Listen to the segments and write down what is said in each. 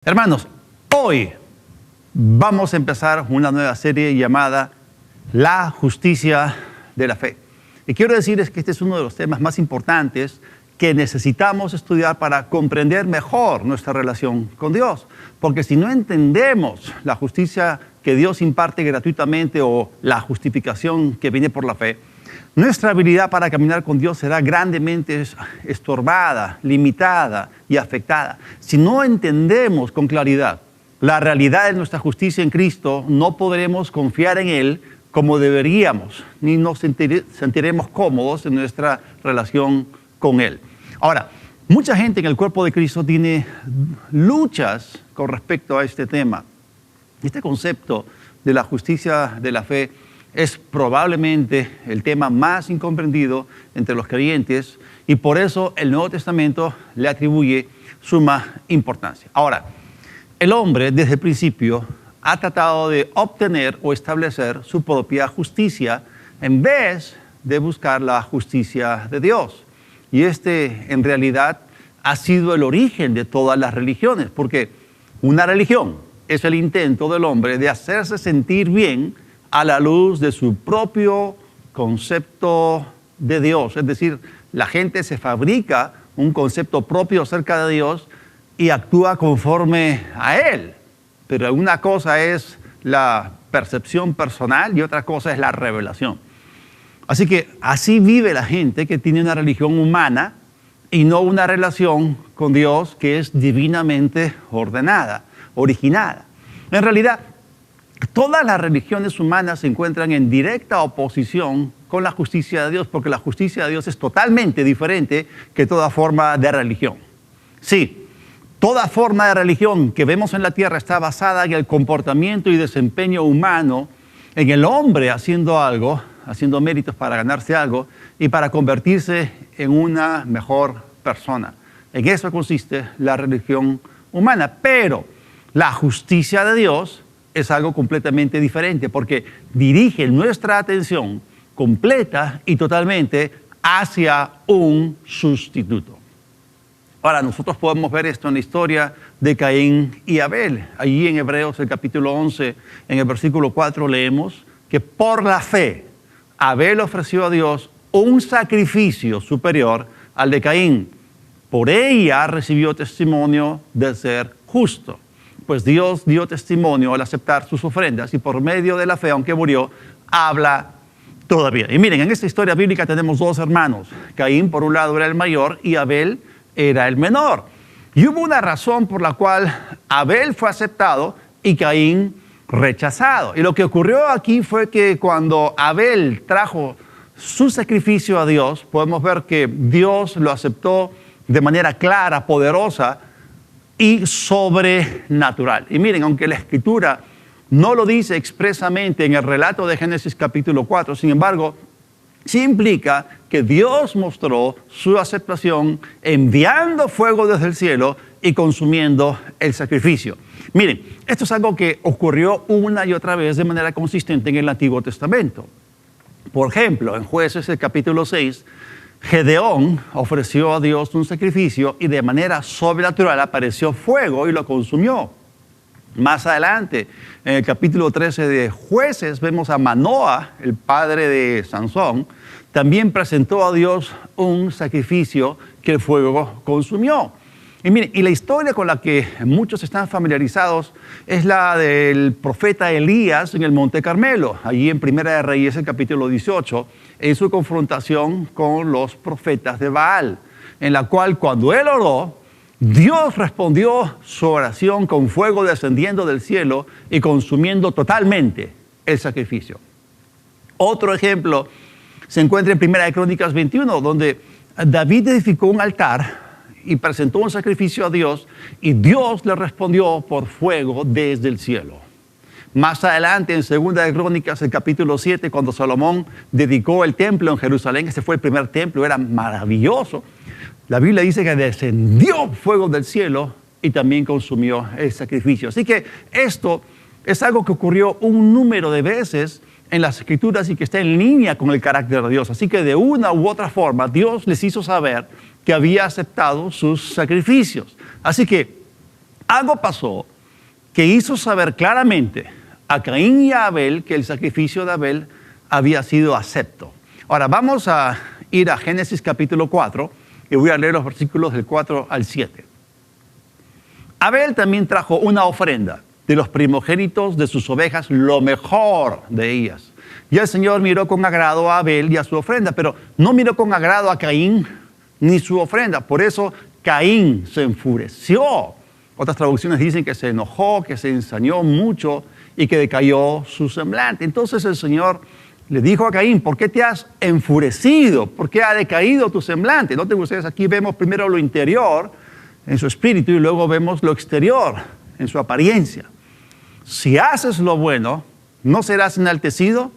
Hermanos, hoy vamos a empezar una nueva serie llamada La Justicia de la Fe. Y quiero decirles que este es uno de los temas más importantes que necesitamos estudiar para comprender mejor nuestra relación con Dios. Porque si no entendemos la justicia que Dios imparte gratuitamente o la justificación que viene por la fe, nuestra habilidad para caminar con Dios será grandemente estorbada, limitada y afectada. Si no entendemos con claridad la realidad de nuestra justicia en Cristo, no podremos confiar en Él como deberíamos, ni nos sentiremos cómodos en nuestra relación con Él. Ahora, mucha gente en el cuerpo de Cristo tiene luchas con respecto a este tema. Este concepto de la justicia de la fe es probablemente el tema más incomprendido entre los creyentes y por eso el Nuevo Testamento le atribuye suma importancia. Ahora, el hombre desde el principio ha tratado de obtener o establecer su propia justicia en vez de buscar la justicia de Dios. Y en realidad ha sido el origen de todas las religiones, porque una religión es el intento del hombre de hacerse sentir bien a la luz de su propio concepto de Dios. Es decir, la gente se fabrica un concepto propio acerca de Dios y actúa conforme a Él. Pero una cosa es la percepción personal y otra cosa es la revelación. Así que así vive la gente que tiene una religión humana y no una relación con Dios que es divinamente ordenada, originada. En realidad, todas las religiones humanas se encuentran en directa oposición con la justicia de Dios, porque la justicia de Dios es totalmente diferente que toda forma de religión. Sí, toda forma de religión que vemos en la tierra está basada en el comportamiento y desempeño humano, en el hombre haciendo algo, haciendo méritos para ganarse algo y para convertirse en una mejor persona. En eso consiste la religión humana, pero la justicia de Dios es algo completamente diferente porque dirige nuestra atención completa y totalmente hacia un sustituto. Ahora, nosotros podemos ver esto en la historia de Caín y Abel. Allí en Hebreos, el capítulo 11, en el versículo 4, leemos que por la fe Abel ofreció a Dios un sacrificio superior al de Caín. Por ella recibió testimonio de ser justo. Pues Dios dio testimonio al aceptar sus ofrendas y por medio de la fe, aunque murió, habla todavía. Y miren, en esta historia bíblica tenemos dos hermanos. Caín, por un lado, era el mayor y Abel era el menor. Y hubo una razón por la cual Abel fue aceptado y Caín rechazado. Y lo que ocurrió aquí fue que cuando Abel trajo su sacrificio a Dios, podemos ver que Dios lo aceptó de manera clara, poderosa y sobrenatural. Y miren, aunque la Escritura no lo dice expresamente en el relato de Génesis capítulo 4, sin embargo, sí implica que Dios mostró su aceptación enviando fuego desde el cielo y consumiendo el sacrificio. Miren, esto es algo que ocurrió una y otra vez de manera consistente en el Antiguo Testamento. Por ejemplo, en Jueces, el capítulo 6, Gedeón ofreció a Dios un sacrificio y de manera sobrenatural apareció fuego y lo consumió. Más adelante, en el capítulo 13 de Jueces, vemos a Manoa, el padre de Sansón, también presentó a Dios un sacrificio que el fuego consumió. Y miren, y la historia con la que muchos están familiarizados es la del profeta Elías en el Monte Carmelo, allí en Primera de Reyes, el capítulo 18, en su confrontación con los profetas de Baal, en la cual cuando él oró, Dios respondió su oración con fuego descendiendo del cielo y consumiendo totalmente el sacrificio. Otro ejemplo se encuentra en Primera de Crónicas 21, donde David edificó un altar y presentó un sacrificio a Dios y Dios le respondió por fuego desde el cielo. Más adelante en Segunda de Crónicas, el capítulo 7, cuando Salomón dedicó el templo en Jerusalén, este fue el primer templo, era maravilloso. La Biblia dice que descendió fuego del cielo y también consumió el sacrificio. Así que esto es algo que ocurrió un número de veces en las Escrituras y que está en línea con el carácter de Dios. Así que de una u otra forma Dios les hizo saber que había aceptado sus sacrificios. Así que algo pasó que hizo saber claramente a Caín y a Abel que el sacrificio de Abel había sido acepto. Ahora vamos a ir a Génesis capítulo 4 y voy a leer los versículos del 4 al 7. Abel también trajo una ofrenda de los primogénitos de sus ovejas, lo mejor de ellas. Y el Señor miró con agrado a Abel y a su ofrenda, pero no miró con agrado a Caín ni su ofrenda. Por eso Caín se enfureció. Otras traducciones dicen que se enojó, que se ensañó mucho y que decayó su semblante. Entonces el Señor le dijo a Caín: ¿por qué te has enfurecido? ¿Por qué ha decaído tu semblante? Noten ustedes, aquí vemos primero lo interior en su espíritu y luego vemos lo exterior en su apariencia. Si haces lo bueno, no serás enaltecido,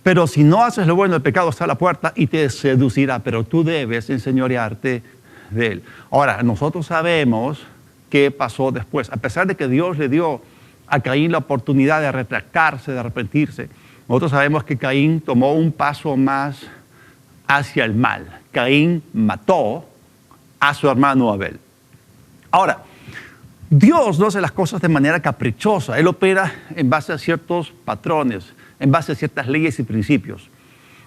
pero si no haces lo bueno, el pecado está a la puerta y te seducirá, pero tú debes enseñorearte de él. Ahora, nosotros sabemos qué pasó después. A pesar de que Dios le dio a Caín la oportunidad de retractarse, de arrepentirse, nosotros sabemos que Caín tomó un paso más hacia el mal. Caín mató a su hermano Abel. Ahora, Dios no hace las cosas de manera caprichosa. Él opera en base a ciertos patrones, en base a ciertas leyes y principios.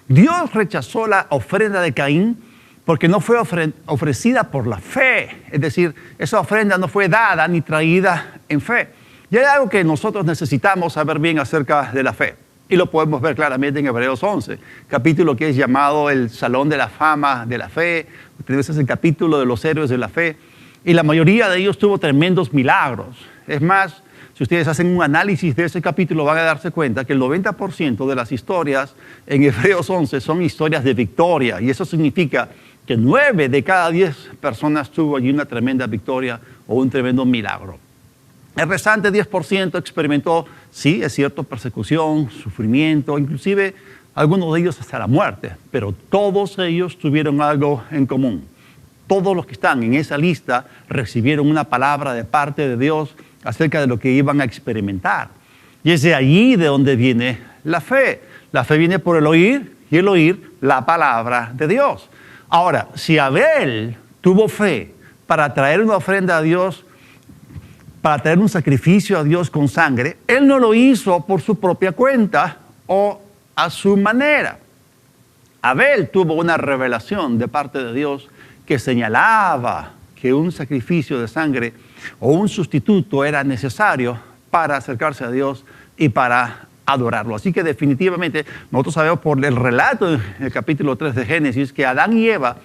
Dios rechazó la ofrenda de Caín porque no fue ofrecida por la fe. Es decir, esa ofrenda no fue dada ni traída en fe. Y hay algo que nosotros necesitamos saber bien acerca de la fe. Y lo podemos ver claramente en Hebreos 11, capítulo que es llamado el Salón de la Fama de la Fe. Ese es el capítulo de los héroes de la fe. Y la mayoría de ellos tuvo tremendos milagros. Es más, si ustedes hacen un análisis de ese capítulo, van a darse cuenta que el 90% de las historias en Hebreos 11 son historias de victoria. Y eso significa que 9 de cada 10 personas tuvo allí una tremenda victoria o un tremendo milagro. El restante 10% experimentó, sí, es cierto, persecución, sufrimiento, inclusive algunos de ellos hasta la muerte. Pero todos ellos tuvieron algo en común. Todos los que están en esa lista recibieron una palabra de parte de Dios acerca de lo que iban a experimentar. Y es de allí de donde viene la fe. La fe viene por el oír y el oír la palabra de Dios. Ahora, si Abel tuvo fe para traer una ofrenda a Dios, para traer un sacrificio a Dios con sangre, él no lo hizo por su propia cuenta o a su manera. Abel tuvo una revelación de parte de Dios que señalaba que un sacrificio de sangre o un sustituto era necesario para acercarse a Dios y para adorarlo. Así que definitivamente nosotros sabemos por el relato en el capítulo 3 de Génesis que Adán y Eva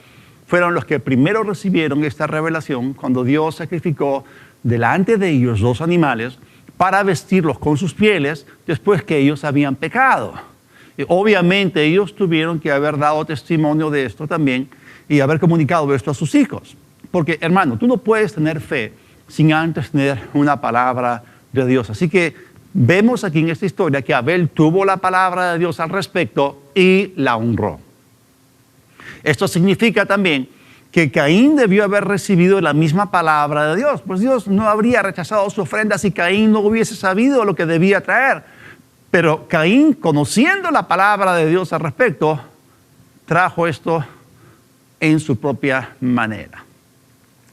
fueron los que primero recibieron esta revelación cuando Dios sacrificó delante de ellos 2 animales para vestirlos con sus pieles después que ellos habían pecado. Y obviamente ellos tuvieron que haber dado testimonio de esto también y haber comunicado esto a sus hijos. Porque, hermano, tú no puedes tener fe sin antes tener una palabra de Dios. Así que vemos aquí en esta historia que Abel tuvo la palabra de Dios al respecto y la honró. Esto significa también que Caín debió haber recibido la misma palabra de Dios. Pues Dios no habría rechazado su ofrenda si Caín no hubiese sabido lo que debía traer. Pero Caín, conociendo la palabra de Dios al respecto, trajo esto en su propia manera.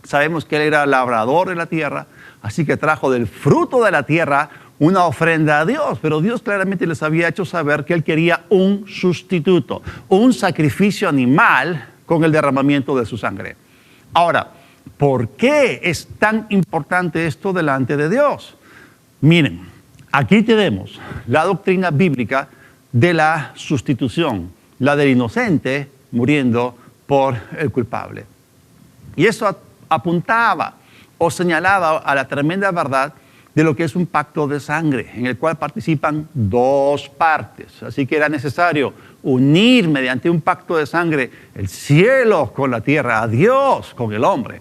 Sabemos que él era labrador de la tierra, así que trajo del fruto de la tierra una ofrenda a Dios, pero Dios claramente les había hecho saber que él quería un sustituto, un sacrificio animal con el derramamiento de su sangre. Ahora, ¿por qué es tan importante esto delante de Dios? Miren, aquí tenemos la doctrina bíblica de la sustitución, la del inocente muriendo por el culpable. Y eso apuntaba o señalaba a la tremenda verdad de lo que es un pacto de sangre, en el cual participan 2 partes. Así que era necesario unir mediante un pacto de sangre el cielo con la tierra, a Dios con el hombre.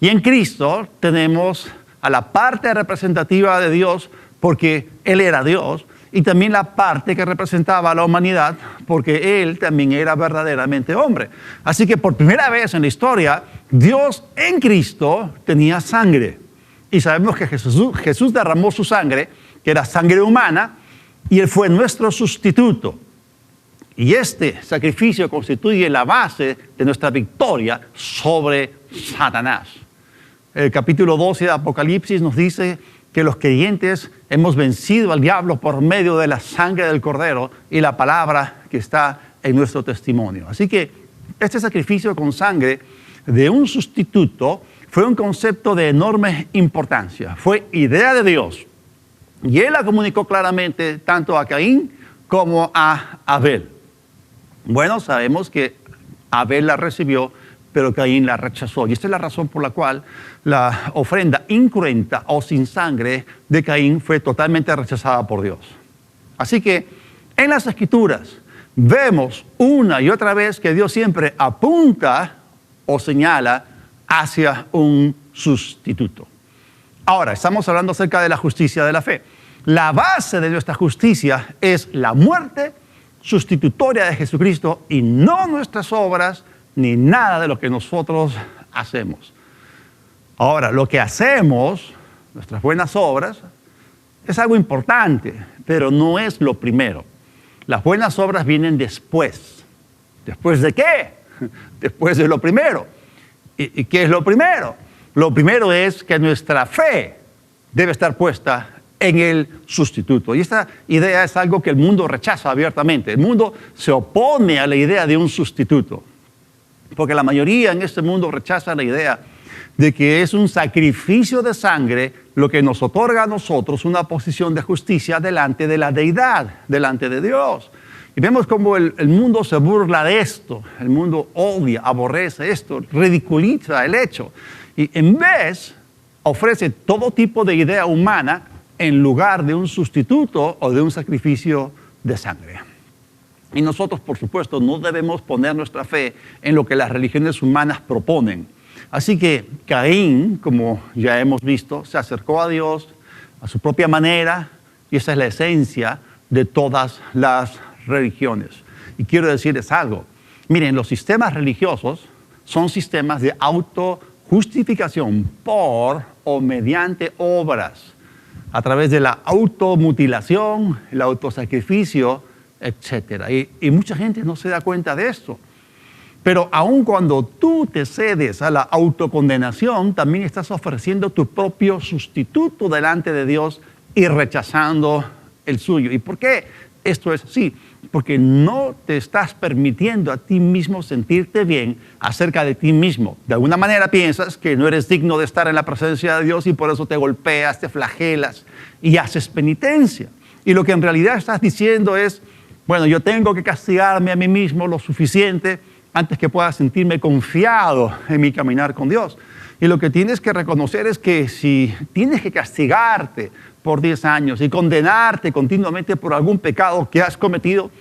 Y en Cristo tenemos a la parte representativa de Dios porque Él era Dios, y también la parte que representaba a la humanidad, porque Él también era verdaderamente hombre. Así que por primera vez en la historia, Dios en Cristo tenía sangre. Y sabemos que Jesús derramó su sangre, que era sangre humana, y Él fue nuestro sustituto. Y este sacrificio constituye la base de nuestra victoria sobre Satanás. El capítulo 12 de Apocalipsis nos dice que los creyentes hemos vencido al diablo por medio de la sangre del Cordero y la palabra que está en nuestro testimonio. Así que este sacrificio con sangre de un sustituto fue un concepto de enorme importancia. Fue idea de Dios. Y Él la comunicó claramente tanto a Caín como a Abel. Bueno, sabemos que Abel la recibió, pero Caín la rechazó. Y esta es la razón por la cual la ofrenda incruenta o sin sangre de Caín fue totalmente rechazada por Dios. Así que en las Escrituras vemos una y otra vez que Dios siempre apunta o señala hacia un sustituto. Ahora, estamos hablando acerca de la justicia de la fe. La base de nuestra justicia es la muerte sustitutoria de Jesucristo y no nuestras obras ni nada de lo que nosotros hacemos. Ahora, lo que hacemos, nuestras buenas obras, es algo importante, pero no es lo primero. Las buenas obras vienen después. ¿Después de qué? Después de lo primero. ¿Y qué es lo primero? Lo primero es que nuestra fe debe estar puesta en el sustituto. Y esta idea es algo que el mundo rechaza abiertamente. El mundo se opone a la idea de un sustituto. Porque la mayoría en este mundo rechaza la idea de que es un sacrificio de sangre lo que nos otorga a nosotros una posición de justicia delante de la deidad, delante de Dios. Y vemos cómo el mundo se burla de esto. El mundo odia, aborrece esto, ridiculiza el hecho. Y en vez ofrece todo tipo de idea humana en lugar de un sustituto o de un sacrificio de sangre. Y nosotros, por supuesto, no debemos poner nuestra fe en lo que las religiones humanas proponen. Así que Caín, como ya hemos visto, se acercó a Dios a su propia manera, y esa es la esencia de todas las religiones. Y quiero decirles algo. Miren, los sistemas religiosos son sistemas de autojustificación por o mediante obras, a través de la automutilación, el autosacrificio, etc. Y mucha gente no se da cuenta de esto. Pero aun cuando tú te cedes a la autocondenación, también estás ofreciendo tu propio sustituto delante de Dios y rechazando el suyo. ¿Y por qué esto es así? Porque no te estás permitiendo a ti mismo sentirte bien acerca de ti mismo. De alguna manera piensas que no eres digno de estar en la presencia de Dios y por eso te golpeas, te flagelas y haces penitencia. Y lo que en realidad estás diciendo es, bueno, yo tengo que castigarme a mí mismo lo suficiente antes que pueda sentirme confiado en mi caminar con Dios. Y lo que tienes que reconocer es que si tienes que castigarte por 10 años y condenarte continuamente por algún pecado que has cometido,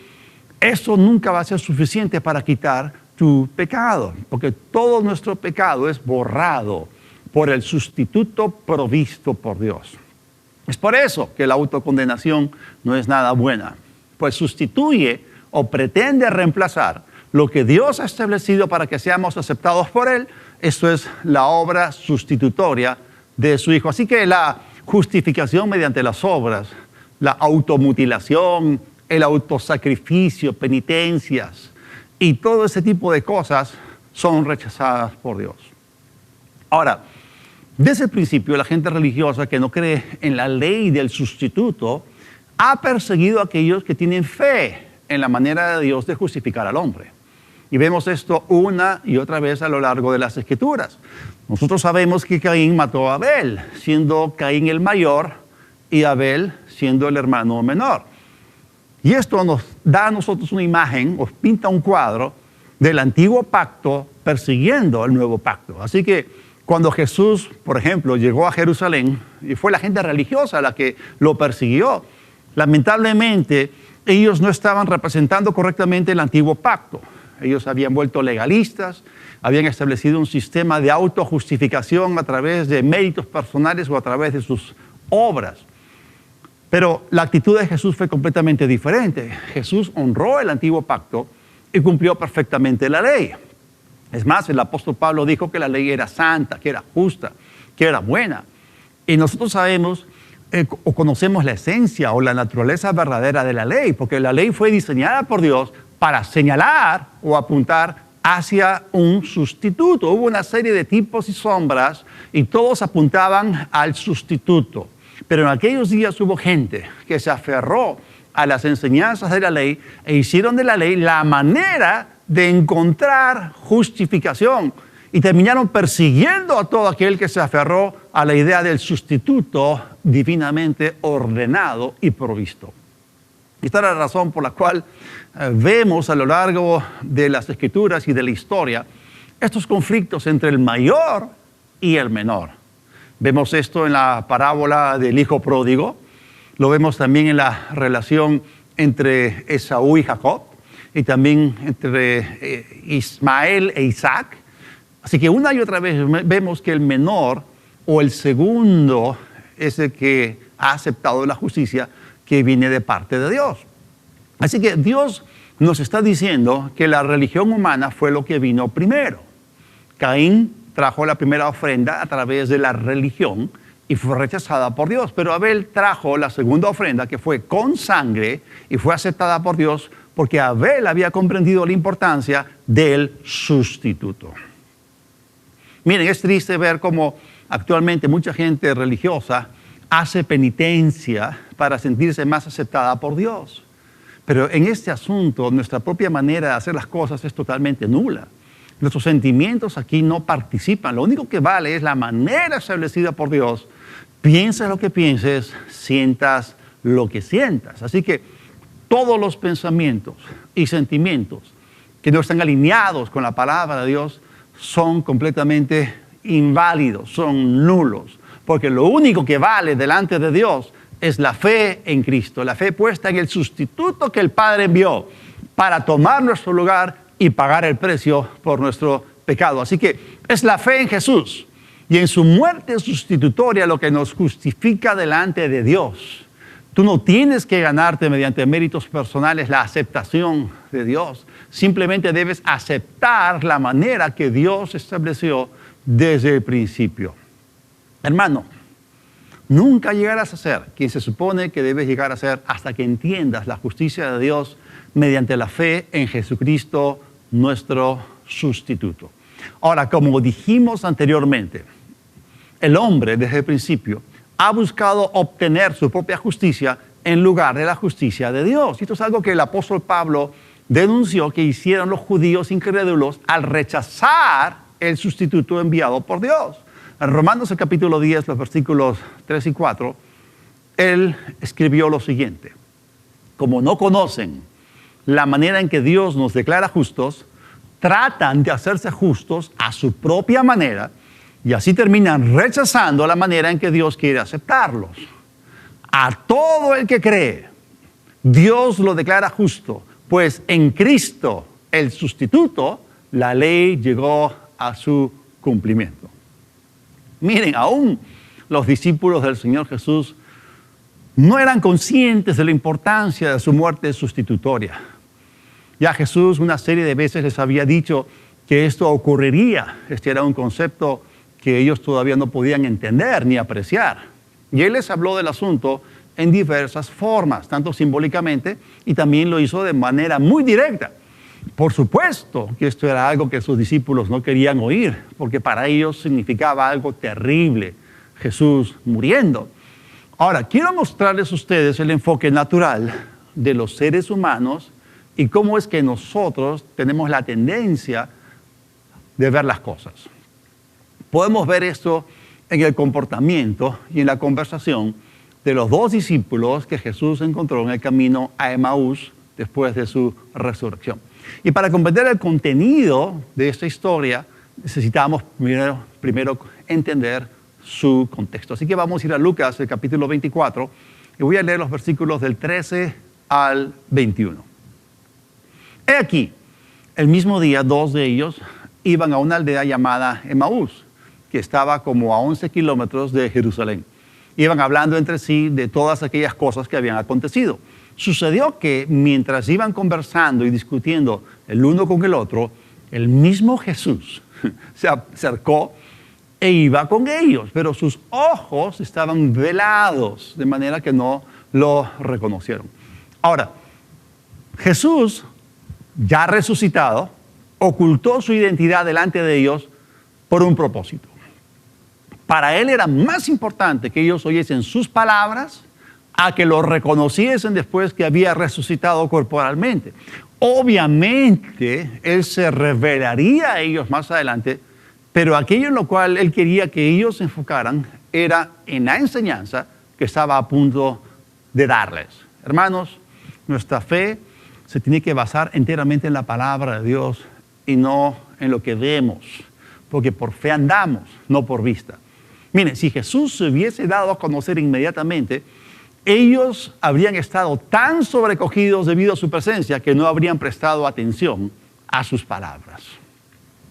eso nunca va a ser suficiente para quitar tu pecado, porque todo nuestro pecado es borrado por el sustituto provisto por Dios. Es por eso que la autocondenación no es nada buena, pues sustituye o pretende reemplazar lo que Dios ha establecido para que seamos aceptados por Él. Eso es la obra sustitutoria de su Hijo. Así que la justificación mediante las obras, la automutilación, el autosacrificio, penitencias y todo ese tipo de cosas son rechazadas por Dios. Ahora, desde el principio la gente religiosa que no cree en la ley del sustituto ha perseguido a aquellos que tienen fe en la manera de Dios de justificar al hombre. Y vemos esto una y otra vez a lo largo de las Escrituras. Nosotros sabemos que Caín mató a Abel, siendo Caín el mayor y Abel siendo el hermano menor. Y esto nos da a nosotros una imagen, o pinta un cuadro del antiguo pacto persiguiendo el nuevo pacto. Así que cuando Jesús, por ejemplo, llegó a Jerusalén, y fue la gente religiosa la que lo persiguió, lamentablemente ellos no estaban representando correctamente el antiguo pacto. Ellos habían vuelto legalistas, habían establecido un sistema de autojustificación a través de méritos personales o a través de sus obras. Pero la actitud de Jesús fue completamente diferente. Jesús honró el antiguo pacto y cumplió perfectamente la ley. Es más, el apóstol Pablo dijo que la ley era santa, que era justa, que era buena. Y nosotros sabemos o conocemos la esencia o la naturaleza verdadera de la ley, porque la ley fue diseñada por Dios para señalar o apuntar hacia un sustituto. Hubo una serie de tipos y sombras y todos apuntaban al sustituto. Pero en aquellos días hubo gente que se aferró a las enseñanzas de la ley e hicieron de la ley la manera de encontrar justificación y terminaron persiguiendo a todo aquel que se aferró a la idea del sustituto divinamente ordenado y provisto. Esta es la razón por la cual vemos a lo largo de las Escrituras y de la historia estos conflictos entre el mayor y el menor. Vemos esto en la parábola del hijo pródigo, lo vemos también en la relación entre Esaú y Jacob, y también entre Ismael e Isaac. Así que una y otra vez vemos que el menor o el segundo es el que ha aceptado la justicia que viene de parte de Dios. Así que Dios nos está diciendo que la religión humana fue lo que vino primero. Caín trajo la primera ofrenda a través de la religión y fue rechazada por Dios. Pero Abel trajo la segunda ofrenda que fue con sangre y fue aceptada por Dios porque Abel había comprendido la importancia del sustituto. Miren, es triste ver cómo actualmente mucha gente religiosa hace penitencia para sentirse más aceptada por Dios. Pero en este asunto, nuestra propia manera de hacer las cosas es totalmente nula. Nuestros sentimientos aquí no participan. Lo único que vale es la manera establecida por Dios. Pienses lo que pienses, sientas lo que sientas. Así que todos los pensamientos y sentimientos que no están alineados con la palabra de Dios son completamente inválidos, son nulos. Porque lo único que vale delante de Dios es la fe en Cristo, la fe puesta en el sustituto que el Padre envió para tomar nuestro lugar y pagar el precio por nuestro pecado. Así que es la fe en Jesús y en su muerte sustitutoria lo que nos justifica delante de Dios. Tú no tienes que ganarte mediante méritos personales la aceptación de Dios. Simplemente debes aceptar la manera que Dios estableció desde el principio. Hermano, nunca llegarás a ser quien se supone que debes llegar a ser hasta que entiendas la justicia de Dios mediante la fe en Jesucristo, nuestro sustituto. Ahora, como dijimos anteriormente, el hombre desde el principio ha buscado obtener su propia justicia en lugar de la justicia de Dios. Y esto es algo que el apóstol Pablo denunció que hicieron los judíos incrédulos al rechazar el sustituto enviado por Dios. En Romanos el capítulo 10, los versículos 3 y 4, él escribió lo siguiente: como no conocen la manera en que Dios nos declara justos, tratan de hacerse justos a su propia manera y así terminan rechazando la manera en que Dios quiere aceptarlos. A todo el que cree, Dios lo declara justo, pues en Cristo, el sustituto, la ley llegó a su cumplimiento. Miren, aún los discípulos del Señor Jesús no eran conscientes de la importancia de su muerte sustitutoria. Ya Jesús una serie de veces les había dicho que esto ocurriría. Este era un concepto que ellos todavía no podían entender ni apreciar. Y Él les habló del asunto en diversas formas, tanto simbólicamente y también lo hizo de manera muy directa. Por supuesto que esto era algo que sus discípulos no querían oír, porque para ellos significaba algo terrible, Jesús muriendo. Ahora, quiero mostrarles a ustedes el enfoque natural de los seres humanos y cómo es que nosotros tenemos la tendencia de ver las cosas. Podemos ver esto en el comportamiento y en la conversación de los dos discípulos que Jesús encontró en el camino a Emaús después de su resurrección. Y para comprender el contenido de esta historia, necesitamos primero entender su contexto. Así que vamos a ir a Lucas, el capítulo 24, y voy a leer los versículos del 13 al 21. He aquí, el mismo día, dos de ellos iban a una aldea llamada Emaús, que estaba como a 11 kilómetros de Jerusalén. Iban hablando entre sí de todas aquellas cosas que habían acontecido. Sucedió que mientras iban conversando y discutiendo el uno con el otro, el mismo Jesús se acercó e iba con ellos, pero sus ojos estaban velados, de manera que no lo reconocieron. Ahora, Jesús, ya resucitado, ocultó su identidad delante de ellos por un propósito. Para él era más importante que ellos oyesen sus palabras a que lo reconociesen después que había resucitado corporalmente. Obviamente, él se revelaría a ellos más adelante, pero aquello en lo cual él quería que ellos se enfocaran era en la enseñanza que estaba a punto de darles. Hermanos, nuestra fe se tiene que basar enteramente en la palabra de Dios y no en lo que vemos, porque por fe andamos, no por vista. Miren, si Jesús se hubiese dado a conocer inmediatamente, ellos habrían estado tan sobrecogidos debido a su presencia que no habrían prestado atención a sus palabras.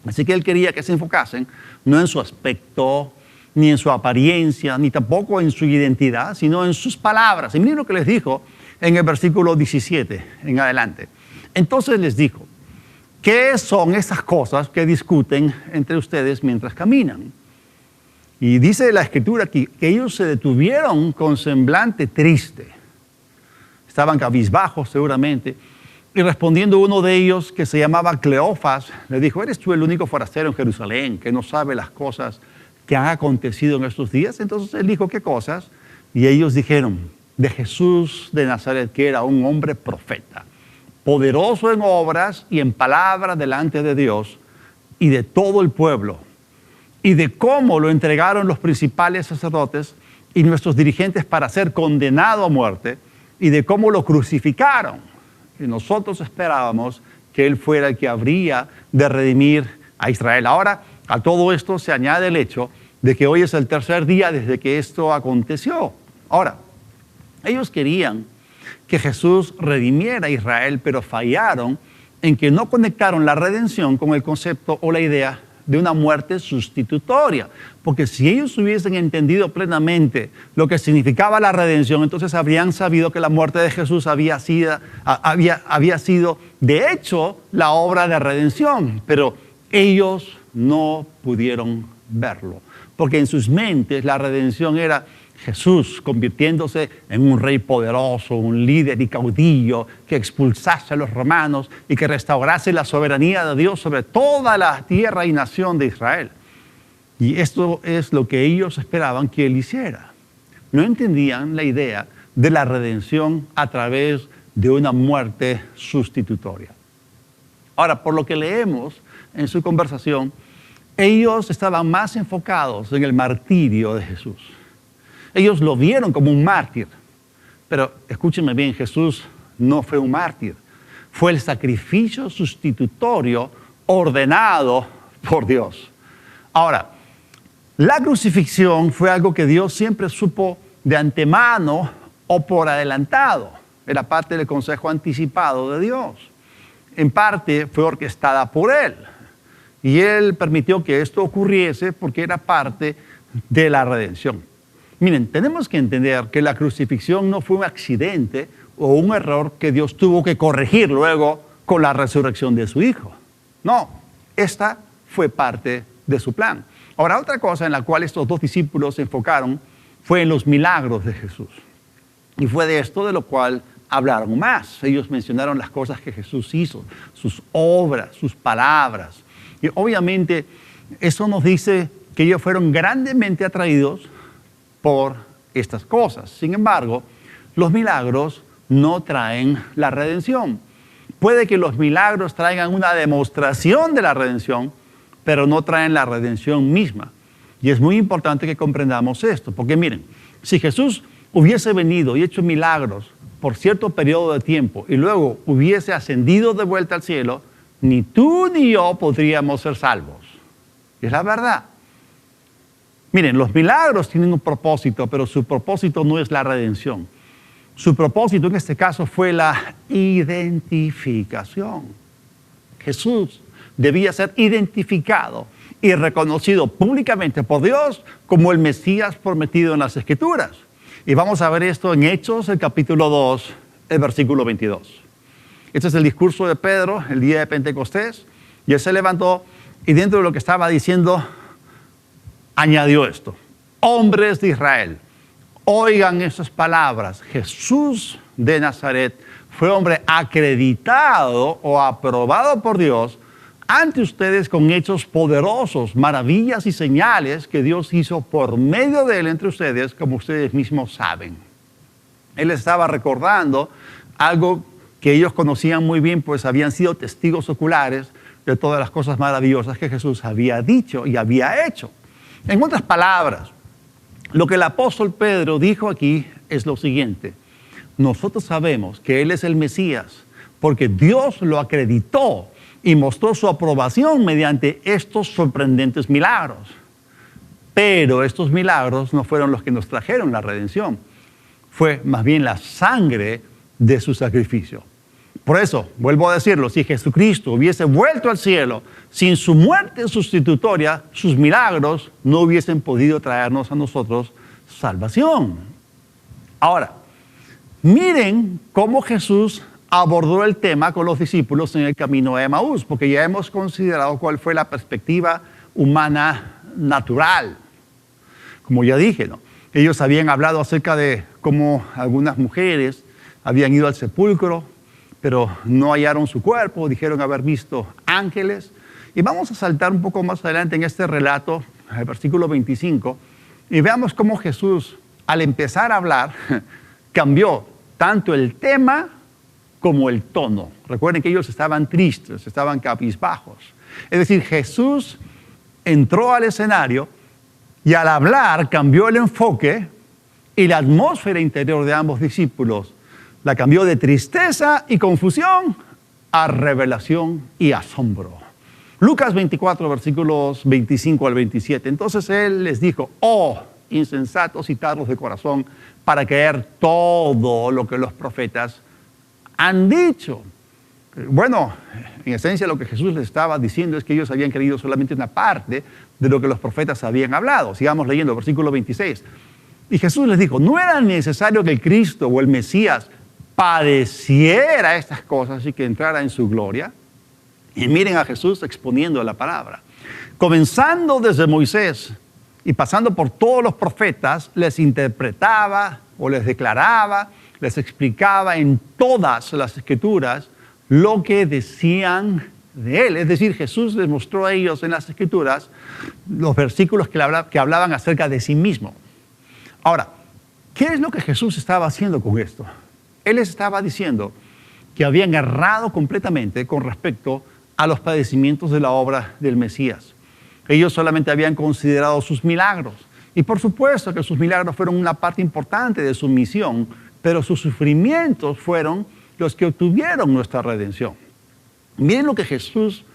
Así que él quería que se enfocasen no en su aspecto, ni en su apariencia, ni tampoco en su identidad, sino en sus palabras. Y miren lo que les dijo en el versículo 17 en adelante. Entonces les dijo, ¿qué son esas cosas que discuten entre ustedes mientras caminan? Y dice la Escritura aquí que ellos se detuvieron con semblante triste. Estaban cabizbajos seguramente. Y respondiendo uno de ellos, que se llamaba Cleofas, le dijo, ¿eres tú el único forastero en Jerusalén que no sabe las cosas que han acontecido en estos días? Entonces él dijo, ¿qué cosas? Y ellos dijeron, de Jesús de Nazaret, que era un hombre profeta, poderoso en obras y en palabras delante de Dios y de todo el pueblo, y de cómo lo entregaron los principales sacerdotes y nuestros dirigentes para ser condenado a muerte, y de cómo lo crucificaron. Y nosotros esperábamos que él fuera el que habría de redimir a Israel. Ahora, a todo esto se añade el hecho de que hoy es el tercer día desde que esto aconteció. Ahora, ellos querían que Jesús redimiera a Israel, pero fallaron en que no conectaron la redención con el concepto o la idea de una muerte sustitutoria. Porque si ellos hubiesen entendido plenamente lo que significaba la redención, entonces habrían sabido que la muerte de Jesús había sido de hecho, la obra de redención. Pero ellos no pudieron verlo, porque en sus mentes la redención era Jesús convirtiéndose en un rey poderoso, un líder y caudillo que expulsase a los romanos y que restaurase la soberanía de Dios sobre toda la tierra y nación de Israel. Y esto es lo que ellos esperaban que él hiciera. No entendían la idea de la redención a través de una muerte sustitutoria. Ahora, por lo que leemos en su conversación, ellos estaban más enfocados en el martirio de Jesús. Ellos lo vieron como un mártir. Pero escúchenme bien, Jesús no fue un mártir. Fue el sacrificio sustitutorio ordenado por Dios. Ahora, la crucifixión fue algo que Dios siempre supo de antemano o por adelantado. Era parte del consejo anticipado de Dios. En parte fue orquestada por Él. Y Él permitió que esto ocurriese porque era parte de la redención. Miren, tenemos que entender que la crucifixión no fue un accidente o un error que Dios tuvo que corregir luego con la resurrección de su Hijo. No, esta fue parte de su plan. Ahora, otra cosa en la cual estos dos discípulos se enfocaron fue en los milagros de Jesús. Y fue de esto de lo cual hablaron más. Ellos mencionaron las cosas que Jesús hizo, sus obras, sus palabras. Y obviamente eso nos dice que ellos fueron grandemente atraídos por estas cosas. Sin embargo, los milagros no traen la redención. Puede que los milagros traigan una demostración de la redención, pero no traen la redención misma. Y es muy importante que comprendamos esto, porque miren, si Jesús hubiese venido y hecho milagros por cierto periodo de tiempo y luego hubiese ascendido de vuelta al cielo, ni tú ni yo podríamos ser salvos. Y es la verdad. Miren, los milagros tienen un propósito, pero su propósito no es la redención. Su propósito en este caso fue la identificación. Jesús debía ser identificado y reconocido públicamente por Dios como el Mesías prometido en las Escrituras. Y vamos a ver esto en Hechos, el capítulo 2, el versículo 22. Este es el discurso de Pedro el día de Pentecostés. Y él se levantó y dentro de lo que estaba diciendo, añadió esto: hombres de Israel, oigan esas palabras. Jesús de Nazaret fue hombre acreditado o aprobado por Dios ante ustedes con hechos poderosos, maravillas y señales que Dios hizo por medio de él entre ustedes, como ustedes mismos saben. Él estaba recordando algo que ellos conocían muy bien, pues habían sido testigos oculares de todas las cosas maravillosas que Jesús había dicho y había hecho. En otras palabras, lo que el apóstol Pedro dijo aquí es lo siguiente: nosotros sabemos que Él es el Mesías porque Dios lo acreditó y mostró su aprobación mediante estos sorprendentes milagros. Pero estos milagros no fueron los que nos trajeron la redención. Fue más bien la sangre de su sacrificio. Por eso, vuelvo a decirlo, si Jesucristo hubiese vuelto al cielo sin su muerte sustitutoria, sus milagros no hubiesen podido traernos a nosotros salvación. Ahora, miren cómo Jesús abordó el tema con los discípulos en el camino a Emaús, porque ya hemos considerado cuál fue la perspectiva humana natural. Como ya dije, ¿no? Ellos habían hablado acerca de cómo algunas mujeres habían ido al sepulcro, pero no hallaron su cuerpo, dijeron haber visto ángeles. Y vamos a saltar un poco más adelante en este relato, el versículo 25, y veamos cómo Jesús, al empezar a hablar, cambió tanto el tema como el tono. Recuerden que ellos estaban tristes, estaban cabizbajos. Es decir, Jesús entró al escenario y al hablar cambió el enfoque y la atmósfera interior de ambos discípulos la cambió de tristeza y confusión a revelación y asombro. Lucas 24, versículos 25 al 27. Entonces Él les dijo: oh, insensatos y tardos de corazón, para creer todo lo que los profetas han dicho. Bueno, en esencia lo que Jesús les estaba diciendo es que ellos habían creído solamente una parte de lo que los profetas habían hablado. Sigamos leyendo, versículo 26. Y Jesús les dijo: no era necesario que el Cristo o el Mesías padeciera estas cosas y que entrara en su gloria. Y miren a Jesús exponiendo la palabra. Comenzando desde Moisés y pasando por todos los profetas, les interpretaba o les declaraba, les explicaba en todas las escrituras lo que decían de él. Es decir, Jesús les mostró a ellos en las escrituras los versículos que hablaban acerca de sí mismo. Ahora, ¿qué es lo que Jesús estaba haciendo con esto? Él les estaba diciendo que habían errado completamente con respecto a los padecimientos de la obra del Mesías. Ellos solamente habían considerado sus milagros. Y por supuesto que sus milagros fueron una parte importante de su misión, pero sus sufrimientos fueron los que obtuvieron nuestra redención. Miren lo que Jesús,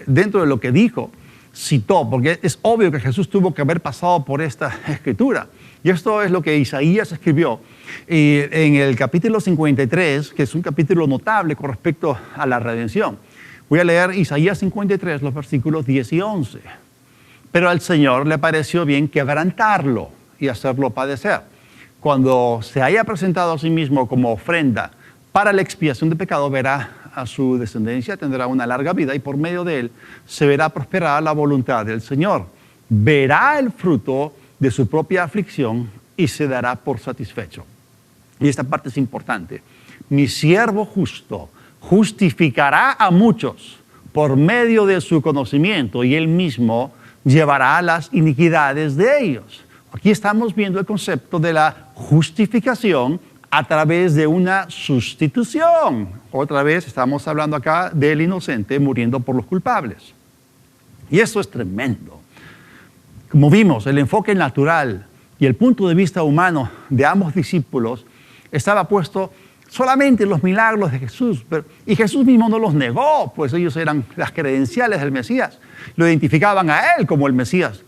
dentro de lo que dijo, citó, porque es obvio que Jesús tuvo que haber pasado por esta escritura. Y esto es lo que Isaías escribió en el capítulo 53, que es un capítulo notable con respecto a la redención. Voy a leer Isaías 53, los versículos 10 y 11. Pero al Señor le pareció bien quebrantarlo y hacerlo padecer. Cuando se haya presentado a sí mismo como ofrenda para la expiación de pecado, verá a su descendencia, tendrá una larga vida y por medio de él se verá prosperar la voluntad del Señor. Verá el fruto de su propia aflicción y se dará por satisfecho. Y esta parte es importante. Mi siervo justo justificará a muchos por medio de su conocimiento y él mismo llevará las iniquidades de ellos. Aquí estamos viendo el concepto de la justificación a través de una sustitución. Otra vez estamos hablando acá del inocente muriendo por los culpables. Y eso es tremendo. Como vimos, el enfoque natural y el punto de vista humano de ambos discípulos estaba puesto solamente en los milagros de Jesús. Y Jesús mismo no los negó, pues ellos eran las credenciales del Mesías. Lo identificaban a él como el Mesías.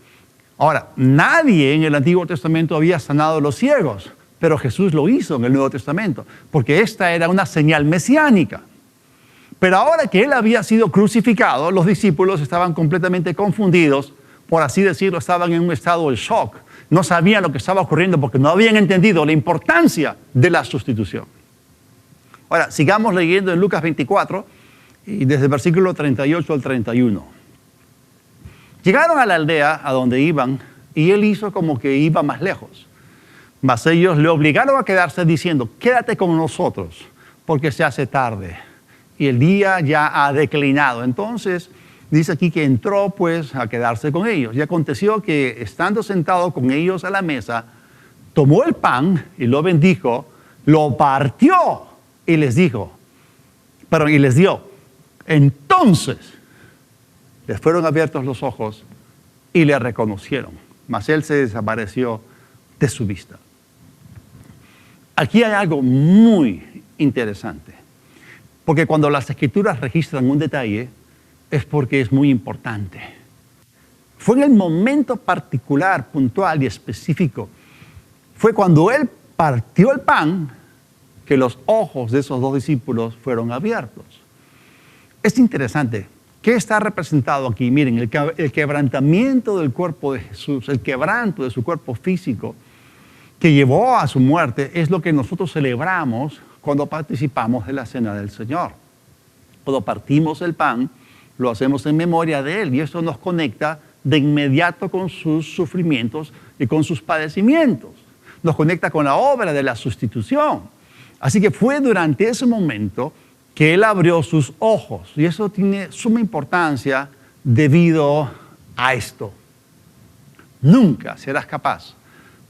Ahora, nadie en el Antiguo Testamento había sanado a los ciegos, pero Jesús lo hizo en el Nuevo Testamento, porque esta era una señal mesiánica. Pero ahora que él había sido crucificado, los discípulos estaban completamente confundidos, por así decirlo, estaban en un estado de shock. No sabían lo que estaba ocurriendo porque no habían entendido la importancia de la sustitución. Ahora, sigamos leyendo en Lucas 24, y desde el versículo 38 al 31. Llegaron a la aldea a donde iban, y él hizo como que iba más lejos. Mas ellos le obligaron a quedarse diciendo: quédate con nosotros, porque se hace tarde, y el día ya ha declinado. Entonces, dice aquí que entró pues a quedarse con ellos. Y aconteció que estando sentado con ellos a la mesa, tomó el pan y lo bendijo, lo partió y les dijo, y les dio. Entonces, les fueron abiertos los ojos y le reconocieron, mas él se desapareció de su vista. Aquí hay algo muy interesante, porque cuando las Escrituras registran un detalle, es porque es muy importante. Fue en el momento particular, puntual y específico, fue cuando él partió el pan, que los ojos de esos dos discípulos fueron abiertos. Es interesante. ¿Qué está representado aquí? Miren, el quebrantamiento del cuerpo de Jesús, el quebranto de su cuerpo físico que llevó a su muerte, es lo que nosotros celebramos cuando participamos de la cena del Señor. Cuando partimos el pan, lo hacemos en memoria de Él y eso nos conecta de inmediato con sus sufrimientos y con sus padecimientos. Nos conecta con la obra de la sustitución. Así que fue durante ese momento que Él abrió sus ojos. Y eso tiene suma importancia debido a esto. Nunca serás capaz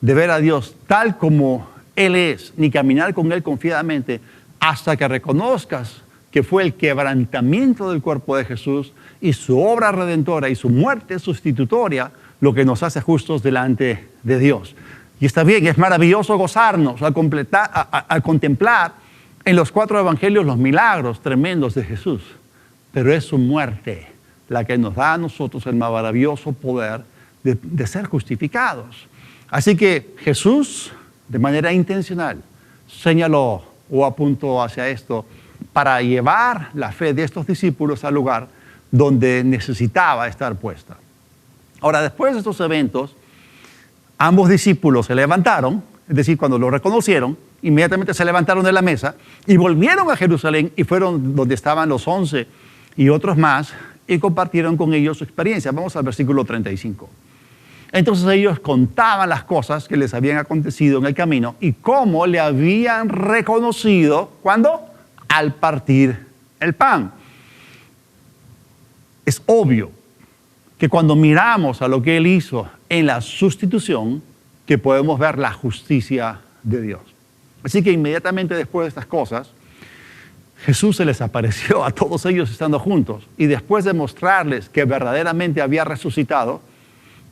de ver a Dios tal como Él es, ni caminar con Él confiadamente, hasta que reconozcas que fue el quebrantamiento del cuerpo de Jesús y su obra redentora y su muerte sustitutoria lo que nos hace justos delante de Dios. Y está bien, es maravilloso gozarnos al contemplar en los 4 evangelios los milagros tremendos de Jesús. Pero es su muerte la que nos da a nosotros el maravilloso poder de ser justificados. Así que Jesús, de manera intencional, señaló o apuntó hacia esto para llevar la fe de estos discípulos al lugar donde necesitaba estar puesta. Ahora, después de estos eventos, ambos discípulos se levantaron, es decir, cuando lo reconocieron, inmediatamente se levantaron de la mesa y volvieron a Jerusalén y fueron donde estaban los 11 y otros más y compartieron con ellos su experiencia. Vamos al versículo 35. Entonces ellos contaban las cosas que les habían acontecido en el camino y cómo le habían reconocido, ¿cuándo? Al partir el pan. Es obvio que cuando miramos a lo que Él hizo en la sustitución, que podemos ver la justicia de Dios. Así que inmediatamente después de estas cosas, Jesús se les apareció a todos ellos estando juntos y después de mostrarles que verdaderamente había resucitado,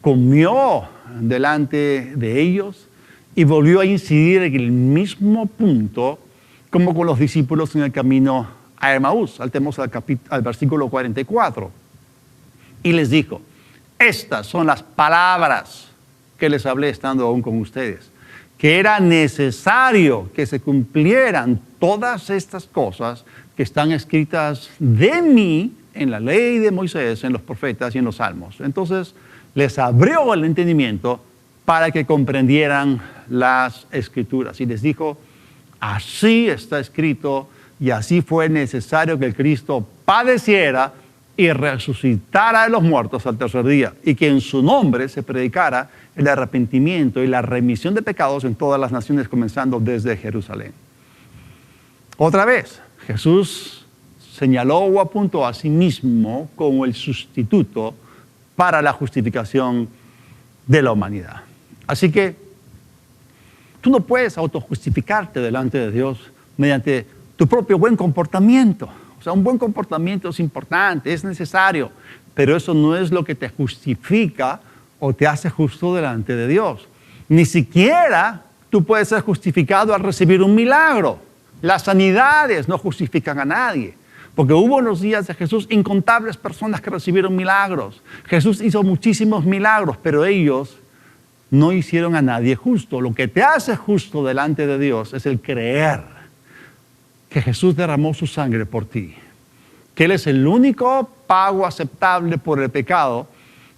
comió delante de ellos y volvió a incidir en el mismo punto como con los discípulos en el camino a Emaús. Saltemos al versículo 44. Y les dijo, estas son las palabras que les hablé estando aún con ustedes, que era necesario que se cumplieran todas estas cosas que están escritas de mí en la ley de Moisés, en los profetas y en los salmos. Entonces les abrió el entendimiento para que comprendieran las escrituras y les dijo, así está escrito y así fue necesario que el Cristo padeciera y resucitara de los muertos al tercer día, y que en su nombre se predicara el arrepentimiento y la remisión de pecados en todas las naciones, comenzando desde Jerusalén. Otra vez, Jesús señaló o apuntó a sí mismo como el sustituto para la justificación de la humanidad. Así que tú no puedes autojustificarte delante de Dios mediante tu propio buen comportamiento. O sea, un buen comportamiento es importante, es necesario, pero eso no es lo que te justifica o te hace justo delante de Dios. Ni siquiera tú puedes ser justificado al recibir un milagro. Las sanidades no justifican a nadie, porque hubo en los días de Jesús incontables personas que recibieron milagros. Jesús hizo muchísimos milagros, pero ellos no hicieron a nadie justo. Lo que te hace justo delante de Dios es el creer que Jesús derramó su sangre por ti, que Él es el único pago aceptable por el pecado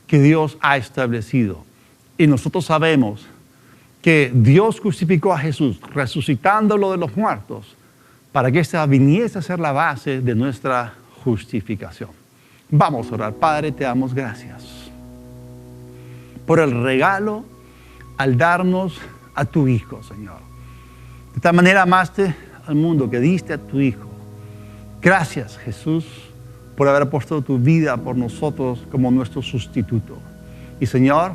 que Dios ha establecido. Y nosotros sabemos que Dios justificó a Jesús, resucitándolo de los muertos, para que esta viniese a ser la base de nuestra justificación. Vamos a orar. Padre, te damos gracias por el regalo al darnos a tu Hijo, Señor. De tal manera amaste al mundo que diste a tu Hijo Gracias, Jesús, por haber puesto tu vida por nosotros como nuestro sustituto. Y Señor,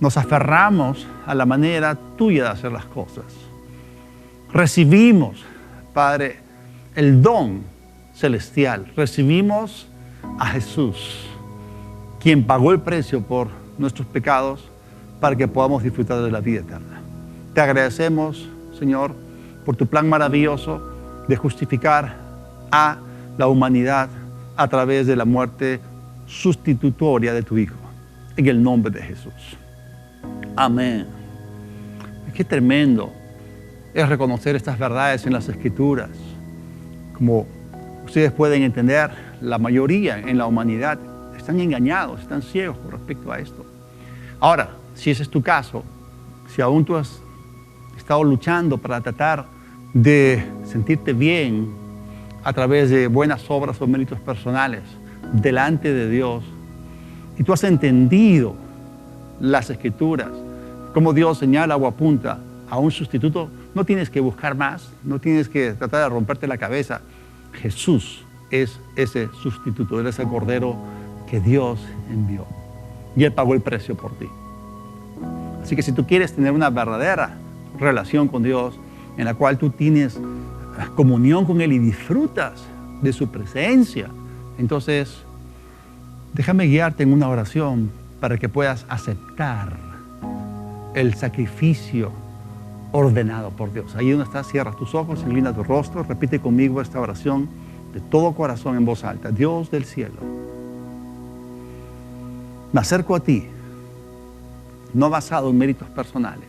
nos aferramos a la manera tuya de hacer las cosas. Recibimos, Padre, el don celestial. Recibimos a Jesús, quien pagó el precio por nuestros pecados para que podamos disfrutar de la vida eterna. Te agradecemos, Señor, por tu plan maravilloso de justificar a la humanidad a través de la muerte sustitutoria de tu Hijo, en el nombre de Jesús. Amén. Qué tremendo es reconocer estas verdades en las Escrituras. Como ustedes pueden entender, la mayoría en la humanidad están engañados, están ciegos con respecto a esto. Ahora, si ese es tu caso, si aún tú has estado luchando para tratar de sentirte bien a través de buenas obras o méritos personales delante de Dios, y tú has entendido las Escrituras, como Dios señala o apunta a un sustituto, no tienes que buscar más, no tienes que tratar de romperte la cabeza. Jesús es ese sustituto, Él es el Cordero que Dios envió. Y Él pagó el precio por ti. Así que si tú quieres tener una verdadera relación con Dios, en la cual tú tienes comunión con Él y disfrutas de su presencia, entonces déjame guiarte en una oración para que puedas aceptar el sacrificio ordenado por Dios. Ahí donde estás, cierras tus ojos, inclina tu rostro, repite conmigo esta oración de todo corazón en voz alta. Dios del cielo, me acerco a ti, no basado en méritos personales,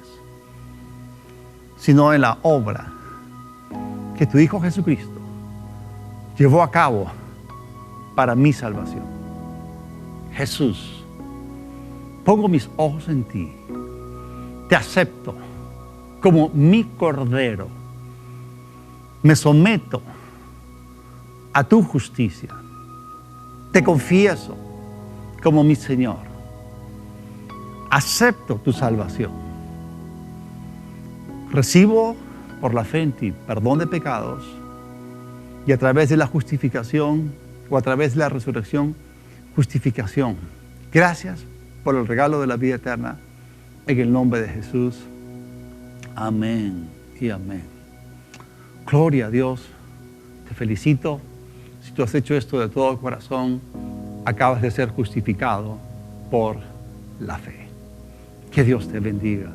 sino en la obra que tu Hijo Jesucristo llevó a cabo para mi salvación. Jesús, pongo mis ojos en ti, te acepto como mi Cordero, me someto a tu justicia, te confieso como mi Señor, acepto tu salvación, recibo por la fe en ti perdón de pecados y a través de la justificación o a través de la resurrección, justificación. Gracias por el regalo de la vida eterna, en el nombre de Jesús. Amén y amén. Gloria a Dios. Te felicito. Si tú has hecho esto de todo corazón, acabas de ser justificado por la fe. Que Dios te bendiga.